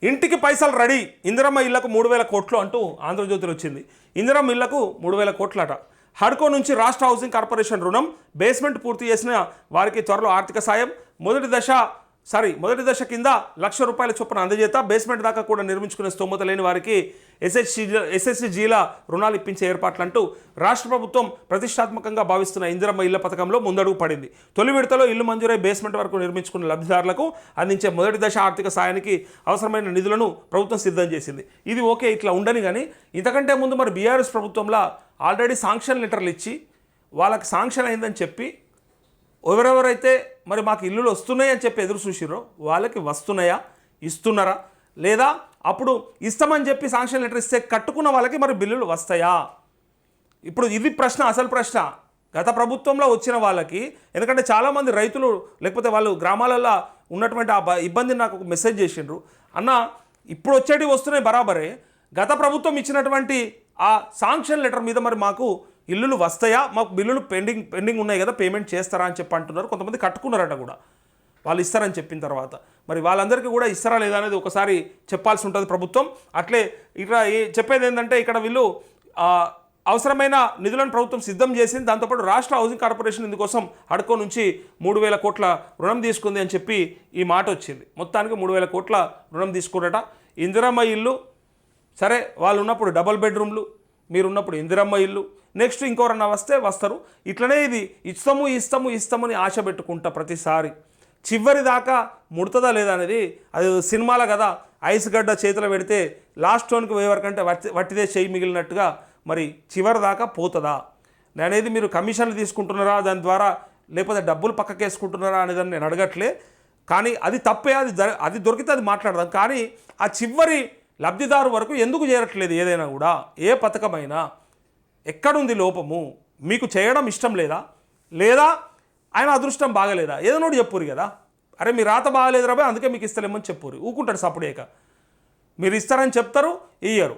ఇంటికి పైసలు రెడీ, ఇందిరమ్మ ఇళ్లకు 3,000 కోట్లు అంటూ ఆంధ్రజ్యోతిలో వచ్చింది. ఇందిరమ్మ ఇళ్లకు 3,000 కోట్లట. హడ్కో నుంచి రాష్ట్ర హౌసింగ్ కార్పొరేషన్ రుణం, బేస్మెంట్ పూర్తి చేసిన వారికి త్వరలో ఆర్థిక సాయం, మొదటి దశ కింద ₹1,00,000 చొప్పున అందజేత, బేస్మెంట్ దాకా కూడా నిర్మించుకునే స్తోమత లేని వారికి ఎస్ఎస్సిజీల రుణాలు ఇప్పించే ఏర్పాట్లంటూ రాష్ట్ర ప్రభుత్వం ప్రతిష్టాత్మకంగా భావిస్తున్న ఇందిరమ్మ ఇళ్ల పథకంలో ముందడుగు పడింది. తొలి విడతలో ఇల్లు మంజూరై బేస్మెంట్ వరకు నిర్మించుకున్న లబ్ధిదారులకు అందించే మొదటి దశ ఆర్థిక సాయానికి అవసరమైన నిధులను ప్రభుత్వం సిద్ధం చేసింది. ఇది ఓకే, ఇట్లా ఉండని. కానీ ఇంతకంటే ముందు మరి బీఆర్ఎస్ ప్రభుత్వంలో ఆల్రెడీ శాంక్షన్ లెటర్లు ఇచ్చి వాళ్ళకి శాంక్షన్ అయిందని చెప్పి ఎవరెవరైతే మరి మాకు ఇల్లులు వస్తున్నాయి అని చెప్పి ఎదురు చూసిరో వాళ్ళకి వస్తున్నాయా, ఇస్తున్నారా, లేదా అప్పుడు ఇస్తామని చెప్పి శాంక్షన్ లెటర్ ఇస్తే కట్టుకున్న వాళ్ళకి మరి బిల్లులు వస్తాయా? ఇప్పుడు ఇది ప్రశ్న, అసలు ప్రశ్న. గత ప్రభుత్వంలో వచ్చిన వాళ్ళకి, ఎందుకంటే చాలామంది రైతులు లేకపోతే వాళ్ళు గ్రామాలలో ఉన్నటువంటి ఆ ఇబ్బందిని నాకు ఒక మెసేజ్ చేసిండ్రు. అన్న ఇప్పుడు వచ్చేటివి వస్తున్నాయి బరాబరే, గత ప్రభుత్వం ఇచ్చినటువంటి ఆ శాంక్షన్ లెటర్ మీద మరి మాకు ఇల్లులు వస్తాయా, మాకు బిల్లులు పెండింగ్ ఉన్నాయి కదా, పేమెంట్ చేస్తారా అని చెప్పి అంటున్నారు. కొంతమంది కట్టుకున్నారట కూడా, వాళ్ళు ఇస్తారని చెప్పిన తర్వాత. మరి వాళ్ళందరికీ కూడా ఇస్తారా లేదా అనేది ఒకసారి చెప్పాల్సి ఉంటుంది ప్రభుత్వం. అట్లే ఇక్కడ చెప్పేది ఏంటంటే, ఇక్కడ వీళ్ళు అవసరమైన నిధులను ప్రభుత్వం సిద్ధం చేసింది. దాంతోపాటు రాష్ట్ర హౌసింగ్ కార్పొరేషన్ ఇందుకోసం హడ్కో నుంచి 3,000 కోట్ల రుణం తీసుకుంది అని చెప్పి ఈ మాట వచ్చింది. మొత్తానికి 3,000 కోట్ల రుణం తీసుకున్నట. ఇందిరమ్మ ఇల్లు సరే, వాళ్ళు ఉన్నప్పుడు డబల్ బెడ్రూమ్లు, మీరున్నప్పుడు ఇందిరమ్మ ఇల్లు, నెక్స్ట్ ఇంకెవరన్నా వస్తారు. ఇట్లనే ఇది ఇస్తామని ఆశ పెట్టుకుంటా ప్రతిసారి. చివరి దాకా ముడుతుందా లేదా అనేది, అది సినిమాలో కదా, ఐస్ గడ్డ చేతిలో పెడితే లాస్ట్ టోన్కి పోయే వరకంటే వట్టిదే చేయి మిగిలినట్టుగా మరి చివరి దాకా పోతుందా అనేది, మీరు కమిషన్లు తీసుకుంటున్నారా దాని ద్వారా, లేకపోతే డబ్బులు పక్కకేసుకుంటున్నారా అనేదాన్ని నేను అడగట్లే. కానీ అది తప్పే, అది దొరికితే అది మాట్లాడదాం. కానీ ఆ చివరి లబ్ధిదారు వరకు ఎందుకు చేరట్లేదు? ఏదైనా కూడా, ఏ పథకమైనా ఎక్కడుంది లోపము? మీకు చేయడం ఇష్టం లేదా ఆయన అదృష్టం బాగలేదా? ఏదో ఒకటి చెప్పురు కదా. అరే మీ రాత బాగలేదు రాబోయే, అందుకే మీకు ఇస్తలేమని చెప్పురు. ఊకుంటాడు సప్పుడేక. మీరు ఇస్తారని చెప్తారు, ఇయ్యరు.